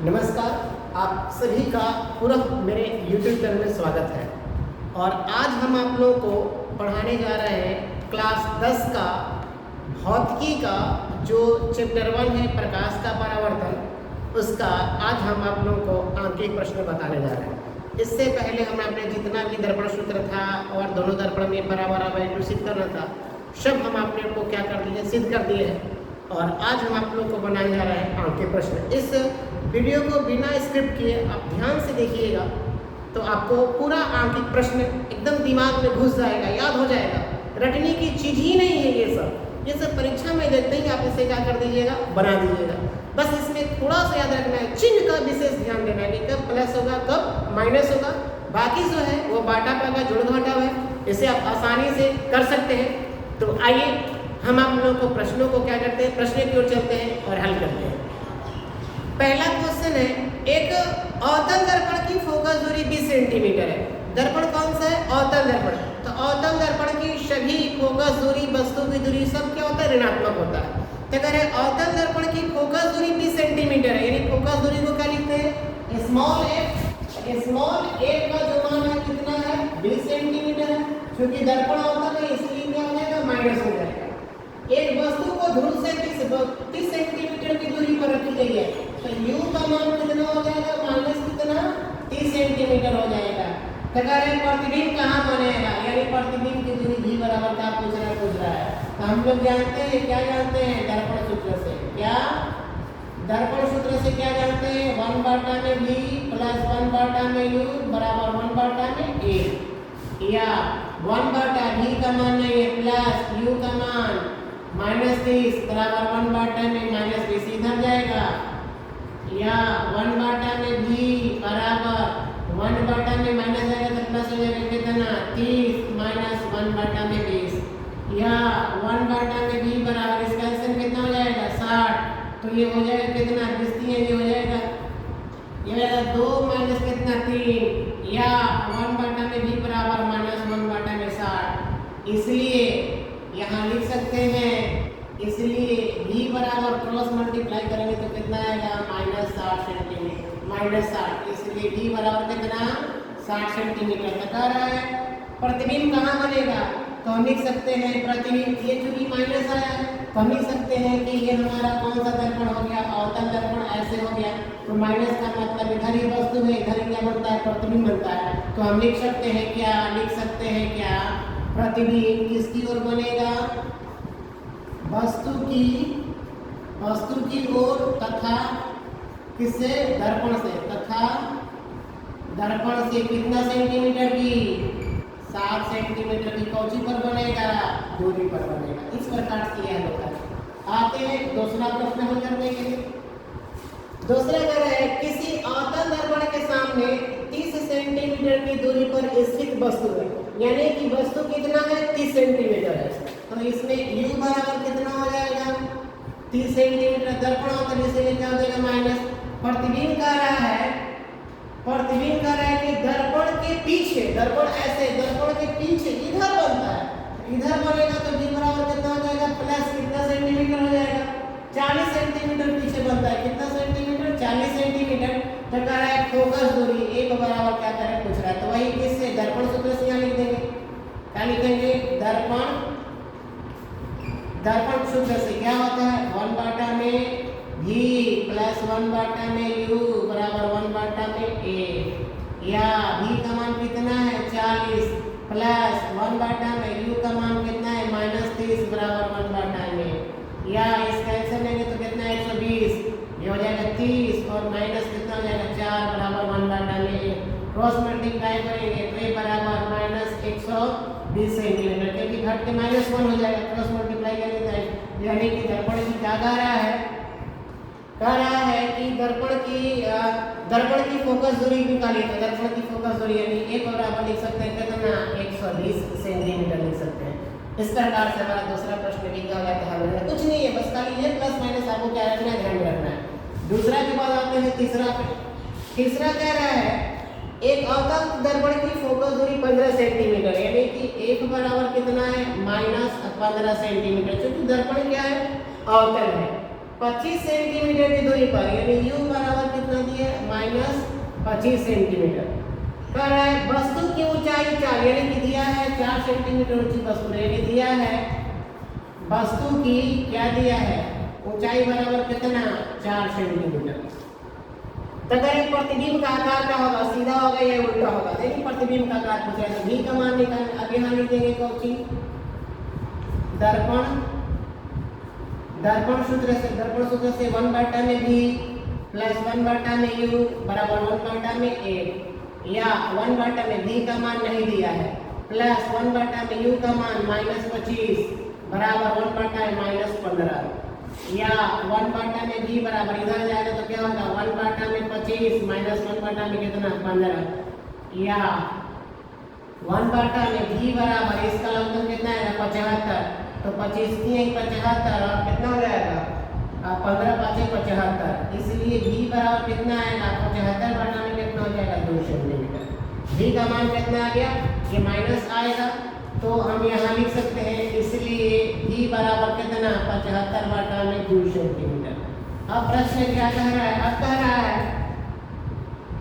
नमस्कार, आप सभी का पुनः मेरे YouTube चैनल में स्वागत है। और आज हम आप लोगों को पढ़ाने जा रहे हैं क्लास 10 का भौतिकी का जो चैप्टर 1 है प्रकाश का परावर्तन, उसका आज हम आप लोगों को आंकिक प्रश्न बताने जा रहे हैं। इससे पहले हमने जितना भी दर्पण सूत्र था और दोनों दर्पण में बराबर सिद्ध करना था, सब हम आप लोगों को क्या कर दिए, सिद्ध कर दिए हैं। और आज हम आप लोगों को बनाने जा रहे हैं आंकिक प्रश्न। इस वीडियो को बिना स्क्रिप्ट किए आप ध्यान से देखिएगा तो आपको पूरा आंकिक प्रश्न एकदम दिमाग में घुस जाएगा, याद हो जाएगा। रटने की चीज़ ही नहीं है ये सब परीक्षा में देखते ही आप इसे क्या कर दीजिएगा, बना दीजिएगा। बस इसमें थोड़ा सा याद रखना है, चिन्ह का विशेष ध्यान देना है कि कब प्लस होगा कब माइनस होगा। बाकी जो है वो बाटा पागा जोड़ घटाव है, इसे आप आसानी से कर सकते हैं। तो आइए हम आप लोगों को प्रश्नों को क्या करते हैं, प्रश्न की ओर चलते हैं और हल करते हैं। पहला क्वेश्चन है, एक अवतल दर्पण की फोकस दूरी 20 सेंटीमीटर है। दर्पण कौन सा है? अवतल दर्पण। तो अवतल दर्पण की सभी फोकस दूरी, वस्तु की दूरी सब क्या होता है, ऋणात्मक होता है। तो अगर अवतल दर्पण की फोकस दूरी 20 सेंटीमीटर है, यानी फोकस दूरी को क्या लिखते हैं, स्मॉल एफ का जो मान है कितना है, 20 सेंटीमीटर है। क्योंकि दर्पण अवतल है इसलिए क्या हो जाएगा, माइनस हो जाएगा। एक वस्तु को ध्रुव से 30 सेंटीमीटर की दूरी पर रखी गई है, तो u का मान कितना हो जाएगा, माइनस कितना, 30 सेंटीमीटर हो जाएगा। तो अगर प्रतिबिंब कहाँ बनेगा, यानी प्रतिबिंब की दूरी v बराबर का पूछ रहा है। तो हम लोग जानते हैं, क्या जानते हैं, दर्पण सूत्र से। क्या दर्पण सूत्र से क्या जानते हैं, 1/में v प्लस 1/में u बराबर 1/में a, या 1/v का मान नहीं है प्लस u का मान -30 बराबर 1/में -20 इधर जाएगा, या 1/में v बराबर 1/में माइनस जाएगा तो प्लस हो जाएगा कितना, 30 माइनस 1/में 20, या 1/में v बराबर इसका आंसर कितना हो जाएगा, 60। तो ये हो जाएगा कितना, 20 ये हो जाएगा, ये हो जाएगा 2 माइनस कितना, 3, या 1/में v बराबर -1/में 60। इसलिए यहाँ लिख सकते हैं, इसलिए v बराबर क्रॉस मल्टीप्लाई करेंगे तो कितना आएगा, -60 सेंटीमीटर, -60। इसलिए v बराबर कितना, 60 सेंटीमीटर बता रहा है। प्रतिबिंब कहाँ बनेगा, तो हम लिख सकते हैं प्रतिबिंब, ये चूंकि माइनस आया है तो हम लिख सकते हैं कि ये हमारा कौन सा दर्पण हो गया, अवतल दर्पण ऐसे हो गया। तो माइनस का मतलब इधर ही वस्तु है, इधर ही क्या बनता है, प्रतिबिंब बनता है। तो हम लिख सकते हैं क्या, लिख सकते हैं क्या, प्रतिबिंब किसकी ओर बनेगा, वस्तु की ओर, तथा किससे, दर्पण से, तथा दर्पण से कितना सेंटीमीटर की, 7 सेंटीमीटर की कौची पर बनेगा, दूरी पर बनेगा। इस प्रकार से यह होता है। आते हैं दूसरा प्रश्न हल करने के लिए। दूसरा कह रहा है, किसी अवतल दर्पण के सामने 30 सेंटीमीटर की दूरी पर स्थित वस्तु है, यानी कि वस्तु कितना है, 30 सेंटीमीटर है। तो इसमें u बराबर कितना हो जाएगा, 30 सेंटीमीटर। दर्पण अवतल इसलिए क्या हो जाएगा, माइनस। प्रतिबिंब कह रहा है कि दर्पण के पीछे, दर्पण ऐसे, दर्पण के पीछे इधर बनता है, इधर बनेगा तो v बराबर कितना हो जाएगा, प्लस कितना सेंटीमीटर हो जाएगा, 40 सेंटीमीटर पीछे बनता है। कितना सेंटीमीटर, 40 सेंटीमीटर। तो कह रहा है फोकस दूरी एक बराबर क्या करें, पूछ रहा है। तो वही किससे, दर्पण सूत्र से यहाँ लिख देंगे। क्या लिखेंगे, दर्पण सूत्र से क्या होता है, 1/में v प्लस 1/में u बराबर 1/में a, या v का मान कितना है, 40 प्लस 1/में u का मान कितना है, -30 बराबर 1/में, या इसका आंसर लेंगे तो कितना है, 120, ये हो जाएगा 30 और माइनस कितना हो जाएगा, 4 बराबर 1/में। क्रॉस मल्टीप्लाई करेंगे तो a बराबर -120 सेंटीमीटर, क्योंकि घट के -1 हो जाएगा, क्रॉस मल्टीप्लाई करेंगे। यानी कि दर्पण की क्या कह रहा है कि दर्पण की फोकस दूरी निकालिए। तो दर्पण की फोकस दूरी यानी एक बराबर लिख सकते हैं कितना, 120 सेंटीमीटर लिख सकते हैं। इस प्रकार से हमारा दूसरा प्रश्न भी क्या हो जाता है, कुछ नहीं है, बस खाली ये प्लस माइनस आपको क्या रखना है, ध्यान में रखना है। दूसरा के बाद आते हैं तीसरा पे। तीसरा कह रहा है, एक अवतल दर्पण की फोकस दूरी 15 सेंटीमीटर, यानी कि एक बराबर कितना है, -15 सेंटीमीटर। क्योंकि दर्पण क्या है, अवतल है। 25 सेंटीमीटर की दूरी पर, यानी u बराबर कितना दिया है -25 सेंटीमीटर। कह रहा है वस्तु की ऊंचाई 4, यानी कि दिया है 4 सेंटीमीटर ऊंची वस्तु, यानी दिया है वस्तु की क्या दिया है ऊंचाई बराबर कितना 4 सेंटीमीटर। तो अगर एक प्रतिबिंब का आकार क्या होगा, सीधा होगा या उल्टा होगा? देखिए प्रतिबिंब का आकार पूछा है तो v का मान निकाल, अब यहाँ लिख देंगे कौन सी दर्पण, दर्पण सूत्र से 1/में v प्लस 1/में u बराबर 1/में a, या 1/में v का मान नहीं दिया है प्लस 1/में u का मान -25 बराबर 1/-15, या 1/में v बराबर इधर जाएगा तो क्या होगा 1/में 25 माइनस 1/में कितना 15, या 1/में v बराबर इसका लघुगणक कितना है 75, तो 25 की 75 और कितना हो जाएगा 15 5 75, इसलिए v बराबर कितना आएगा 75 में कितना हो जाएगा 2 सेंटीमीटर। v का मान कितना आ गया, ये माइनस आएगा तो हम यहाँ लिख सकते हैं, इसलिए v बराबर कितना 75 में 2 सेंटीमीटर। अब प्रश्न क्या कह रहा है, अब कह रहा है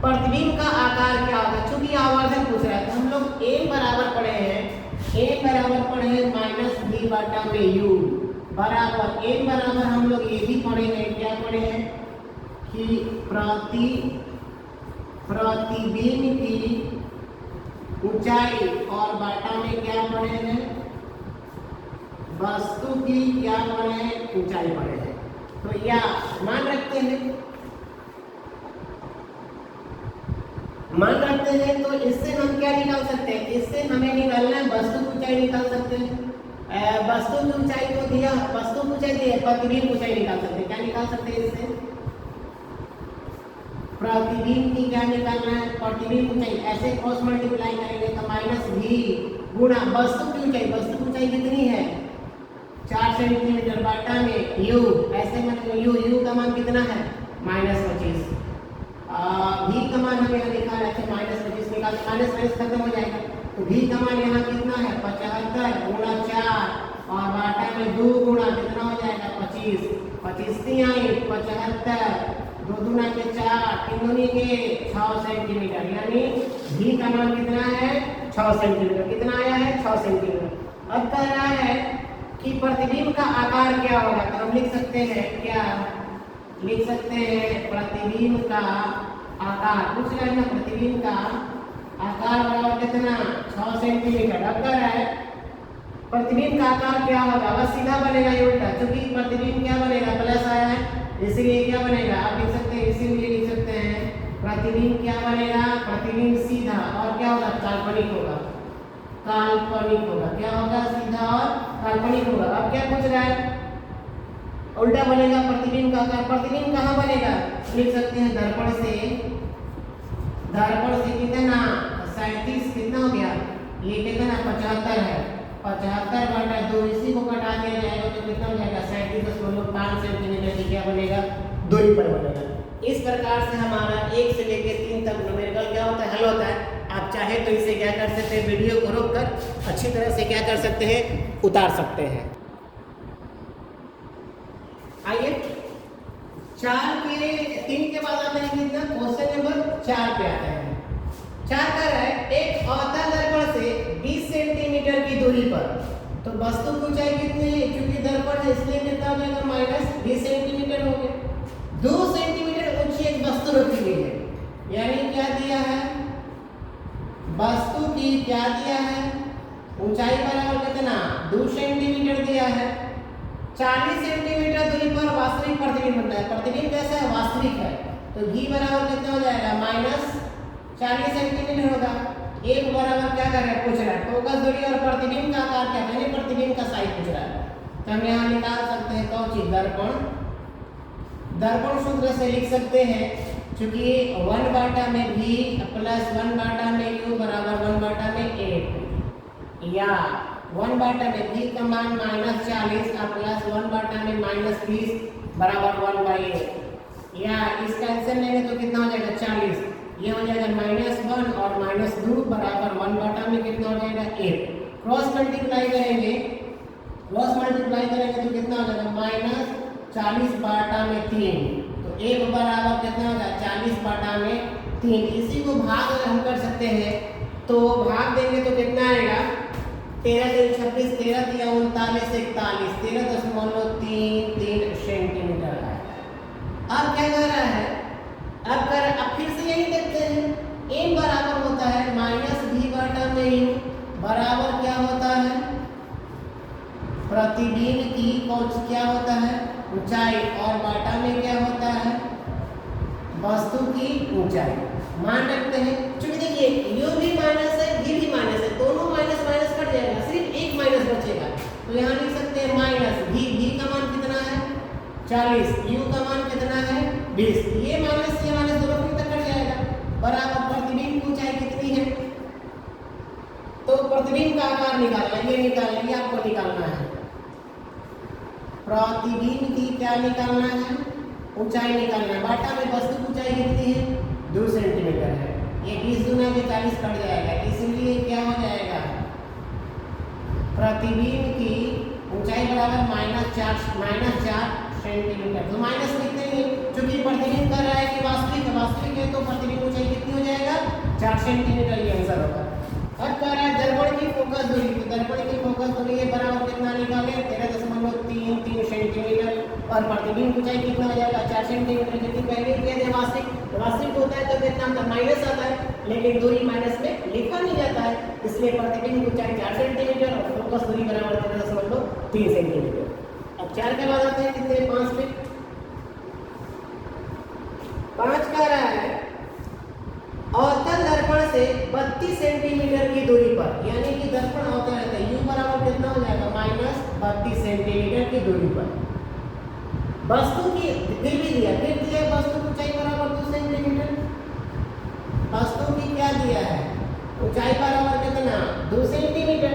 प्रतिबिंब का आकार क्या होगा, चूंकि आवर्धन पूछ रहा है तो हम लोग a बराबर पढ़े हैं -v/में u बराबर a बराबर हम लोग ये भी पढ़े हैं, क्या पढ़े हैं कि प्रतिबिंब की ऊंचाई और बाटा में क्या पढ़े हैं वस्तु की क्या पढ़े हैं ऊंचाई पढ़े हैं। तो या मान रखते हैं तो इससे हम क्या निकाल सकते हैं, इससे हमें निकालना है वस्तु की ऊंचाई निकाल सकते हैं। वस्तु की ऊंचाई को दिया, वस्तु की ऊंचाई दी है, प्रतिबिंब ऊंचाई निकाल सकते हैं। क्या निकाल सकते हैं इससे, प्रतिबिंब की क्या निकालना है प्रतिबिंब ऊंचाई, ऐसे क्रॉस मल्टीप्लाई करेंगे तो -v गुणा वस्तु की ऊंचाई कितनी है 4 सेंटीमीटर बाटा में u, ऐसे मतलब u का मान कितना है -25, v का मान हमें यहाँ लिखा है -25 निकाल, माइनस खत्म हो जाएगा तो v का मान यहाँ कितना है 75 गुणा 4 और बाटा में 2 गुणा कितना हो जाएगा 25, 25 की आई 75, 2 दूना के 4, 3 दूनी के 6 सेंटीमीटर, यानी v का मान कितना है 6 सेंटीमीटर, कितना आया है 6 सेंटीमीटर। अब कह रहा है कि प्रतिबिंब का आकार क्या होगा, तो हम लिख सकते हैं क्या लिख सकते हैं प्रतिबिंब का आकार, पूछ रहा है ना प्रतिबिंब का आकार बराबर कितना 6 सेंटीमीटर। अब कह रहा है प्रतिबिंब का आकार क्या होगा, बस सीधा बनेगा ये उल्टा, क्योंकि प्रतिबिंब क्या बनेगा प्लस आया है इसलिए क्या बनेगा, आप लिख सकते हैं इसीलिए लिख सकते हैं प्रतिबिंब क्या बनेगा, प्रतिबिंब सीधा और क्या होगा काल्पनिक होगा, क्या होगा सीधा और काल्पनिक होगा। अब क्या पूछ रहा है उल्टा बनेगा प्रतिबिंब का आकार, प्रतिबिंब कहाँ बनेगा, लिख सकते हैं दर्पण से कितना 37 कितना हो गया, ये कितना 75 है, 75/2 इसी को घटा दिया जाएगा तो कितना हो जाएगा 37.5 सेंटीमीटर की क्या बनेगा दूरी पर बनेगा। इस प्रकार से हमारा 1 से लेकर 3 तक न्यूमेरिकल क्या होता है हल होता है। आप चाहे तो इसे क्या कर सकते हैं, वीडियो को रोक कर अच्छी तरह से क्या कर सकते हैं उतार सकते हैं। आइए 3 के बाद आते हैं कितना, क्वेश्चन नंबर 4 पे आते हैं। 4 कह रहा है एक अवतल दर्पण से 20 सेंटीमीटर की दूरी पर, तो वस्तु की ऊंचाई कितनी है, क्योंकि दर्पण है इसलिए कितना हो जाएगा -20 सेंटीमीटर हो गया। 2 सेंटीमीटर ऊंची एक वस्तु रखी हुई है, यानी क्या दिया है वस्तु की क्या दिया है ऊंचाई बराबर कितना 2 सेंटीमीटर दिया है। 40 सेंटीमीटर दूरी पर वास्तविक प्रतिबिंब बनता है, प्रतिबिंब कैसा है वास्तविक है, तो v बराबर कितना हो जाएगा -40 सेंटीमीटर होगा। एक बराबर क्या कर रहा है पूछ रहा है फोकस दूरी और प्रतिबिंब का आकार क्या है, प्रतिबिंब का साइज पूछ रहा है, तो हम यहाँ निकाल सकते हैं कौन सी दर्पण सूत्र से लिख सकते हैं, क्योंकि 1/v प्लस 1/में u बराबर 1/8, या 1/में v का मान -40 और प्लस 1/में -20 बराबर 1/8, या इसका आंसर लेंगे तो कितना हो जाएगा 40, ये हो जाएगा -1 और -2 बराबर 1/में कितना हो जाएगा 8। क्रॉस मल्टीप्लाई करेंगे तो कितना हो जाएगा 40/3, तो 1 बराबर कितना होगा 40/3। इसी को भाग अगर हम कर सकते हैं तो भाग देंगे तो कितना आएगा 13 3 26, 13 3 39 41, 13.33 सेंटीमीटर आएगा। अब क्या कर रहा है, अब फिर से यही देखते हैं, m बराबर होता है -v/u बराबर क्या होता है प्रतिबिंब की क्या होता है ऊंचाई, और बाटा में क्या होता है वस्तु की ऊंचाई। मान रखते हैं, चूंकि देखिए u भी माइनस है, v भी माइनस है, दोनों माइनस माइनस कट जाएगा, सिर्फ एक माइनस बचेगा। तो यहाँ लिख सकते हैं माइनस v का मान कितना है 40, u का मान कितना है 20, ये माइनस दोनों तक कट जाएगा, बराबर प्रतिबिंब की ऊंचाई कितनी है। तो प्रतिबिंब का आकार निकालना, ये निकालना, ये आपको निकालना है। प्रतिबिंब की क्या निकालना है ऊंचाई निकालना है। बाटा में वस्तु की ऊंचाई कितनी है 2 सेंटीमीटर है, ये 20 गुना के 40 कट जाएगा, इसलिए क्या हो जाएगा प्रतिबिंब की ऊंचाई बराबर -4 सेंटीमीटर। तो माइनस लिखते हैं क्योंकि प्रतिबिंब कर रहा है कि वास्तविक है, तो प्रतिबिंब ऊंचाई कितनी हो जाएगा 4 सेंटीमीटर, ये आंसर होगा। अब कह रहा है दर्पण की फोकस दूरी, तो दर्पण की फोकस दूरी है बराबर कितना निकाले 13.33 सेंटीमीटर, और प्रतिबिंब ऊंचाई कितना हो जाएगा 4 सेंटीमीटर, क्योंकि पहले ही कह वास्तविक होता है तो कितना आता माइनस आता है, लेकिन दूरी माइनस में लिखा नहीं जाता है, इसलिए प्रतिबिंब ऊंचाई 4 सेंटीमीटर और फोकस दूरी बराबर 13.3 सेंटीमीटर। अब 4 के बाद आते हैं कितने 5 पे। 5 कह रहा है अवतल दर्पण से 32 सेंटीमीटर की दूरी पर, यानी कि दर्पण अवतल रहता है, u बराबर कितना हो जाएगा -32 सेंटीमीटर की दूरी पर वस्तु की फिर दिया वस्तु की ऊंचाई बराबर 2 सेंटीमीटर। वस्तु की क्या दिया है ऊंचाई बराबर कितना 2 सेंटीमीटर।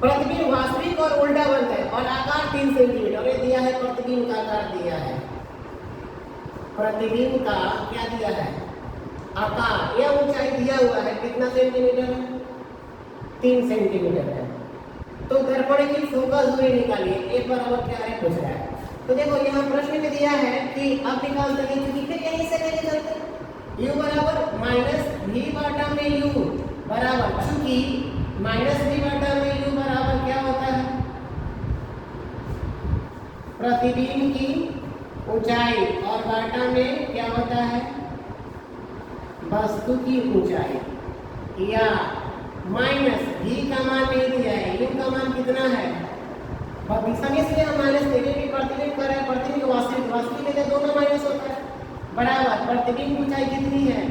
प्रतिबिंब वास्तविक और उल्टा बनता है, और आकार 3 सेंटीमीटर ये दिया है, प्रतिबिंब का आकार दिया है, प्रतिबिंब का क्या दिया है आकार, यह ऊंचाई दिया हुआ है कितना सेंटीमीटर है 3 सेंटीमीटर है। तो दर्पण की फोकस दूरी निकालिए, एक बराबर क्या है पूछ रहा है। तो देखो यहाँ प्रश्न में दिया है कि अब निकाल सकते हैं, क्योंकि फिर यहीं से लेके चलते हैं u बराबर -v/u बराबर, चूंकि -v/u बराबर क्या होता है प्रतिबिंब की ऊंचाई, और बाटा में क्या होता है वस्तु की ऊंचाई, या माइनस v का मान नहीं दिया है, u का मान कितना है इसलिए हम माइनस देंगे कि प्रतिबिंब कर रहा है, प्रतिबिंब वास्तविक में दोनों माइनस होता है, बराबर प्रतिबिंब की ऊंचाई कितनी है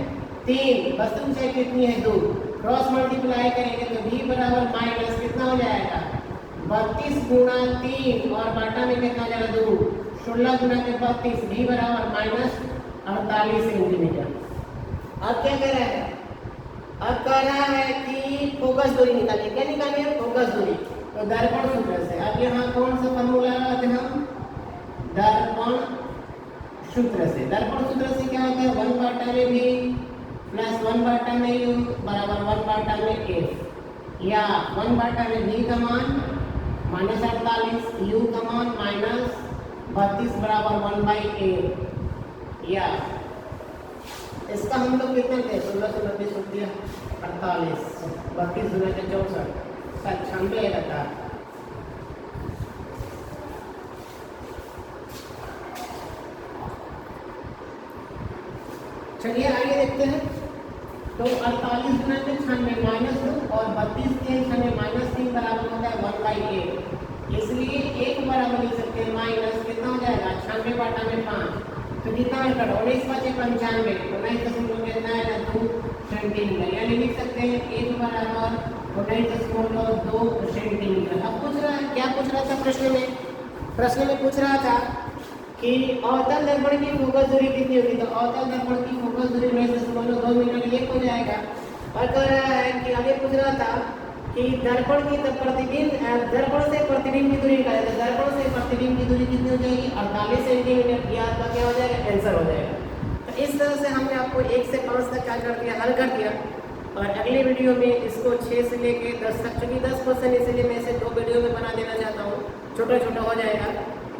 3, वस्तु की ऊंचाई कितनी है 2, क्रॉस मल्टीप्लाई करेंगे तो v बराबर माइनस कितना हो जाएगा 32 गुणा 3, और बाटा में कितना हो जाएगा 2, 16 गुणा के 32, v बराबर -48 सेंटीमीटर। अब क्या कह रहा है, अब कह रहा है कि फोकस दूरी निकालिए, क्या निकालिए फोकस दूरी, तो दर्पण सूत्र से। अब यहाँ कौन सा फॉर्मूला लगाते हैं हम दर्पण सूत्र से। दर्पण सूत्र से क्या होता है 1/v प्लस 1/u बराबर 1/f, या 1/v का मान -48, u का मान -32 बराबर 1/a, या इसका हम लोग कितना थे 16 से 32 रुपया 48, 32 गुना के 64, 96 रहता है। चलिए आगे देखते हैं, तो 48 गुना के 96 -2 और 32 के 96 -3 बराबर होता है 1/8, इसलिए एक बराबर लिख सकते हैं माइनस कितना हो जाएगा 96/5, तो कितना कट 19 बचे 95, 19 कितना है 2 सेंटीमीटर, यानी लिख सकते हैं 1 बराबर 19.2 सेंटीमीटर। अब पूछ रहा है, क्या पूछ रहा था प्रश्न में पूछ रहा था कि अवतल दर्पण की फोकस दूरी कितनी होगी, तो अवतल दर्पण की फोकस दूरी में 2 मीटर 1 हो जाएगा। और कह रहा है कि आगे पूछ रहा था कि दर्पण की दर्पण से प्रतिबिंब की दूरी निकाले, तो दर्पण से प्रतिबिंब की दूरी कितनी हो जाएगी 48 सेंटीमीटर, यह आपका क्या हो जाएगा आंसर हो जाएगा। तो इस तरह से हमने आपको 1 से 5 तक क्या कर दिया हल कर दिया, और अगले वीडियो में इसको 6 से लेके 10 तक, चूँकि 10 क्वेश्चन इसलिए मैं इसे 2 वीडियो में बना देना चाहता हूँ, छोटा छोटा हो जाएगा।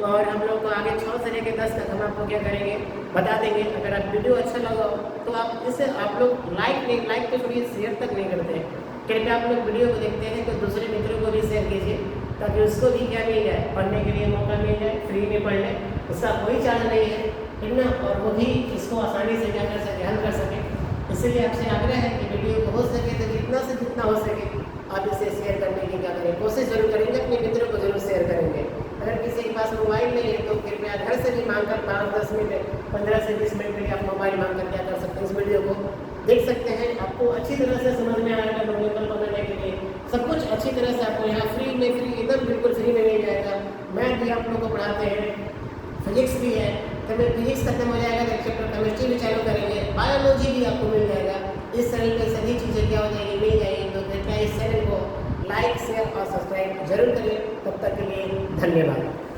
और हम लोग को आगे 6 से लेकर 10 तक हम आपको क्या करेंगे बता देंगे। अगर आप वीडियो अच्छा लगा हो तो आप इसे आप लोग लाइक तो छोड़िए, शेयर तक नहीं करते हैं। कृपया आप लोग वीडियो को देखते हैं तो दूसरे मित्रों को भी शेयर कीजिए, ताकि उसको भी क्या मिल जाए, पढ़ने के लिए मौका मिल जाए, फ्री में पढ़ ले, उसका कोई चार्ज नहीं है, ठीक ना। और वो भी इसको आसानी से क्या कर सके, हल कर सके। इसलिए आपसे आग्रह है कि वीडियो को हो सके तो जितना से जितना हो सके आप इसे शेयर करने की क्या करें, कोशिश जरूर करेंगे, अपने मित्रों को जरूर शेयर करेंगे। अगर किसी के पास मोबाइल नहीं है तो कृपया घर से भी मांग कर 5-10 मिनट, 15 से 20 मिनट के लिए आप मोबाइल मांग कर क्या कर सकते हैं, इस वीडियो को देख सकते हैं। आपको अच्छी तरह से समझ में आएगा। नोबल बनाने के लिए सब कुछ अच्छी तरह से आपको यहाँ फ्री एकदम बिल्कुल फ्री में मिल जाएगा। मैथ भी आप लोग को पढ़ाते हैं, फिजिक्स भी है, कभी फिजिक्स खत्म हो जाएगा तो एक चैप्टर केमिस्ट्री भी चालू करेंगे, बायोलॉजी भी आपको मिल जाएगा। इस तरह की सभी चीज़ें क्या हो जाएगी, मिल जाएगी। तो कृपया इस चैनल को लाइक, शेयर और सब्सक्राइब जरूर करिए। तब तक के लिए धन्यवाद।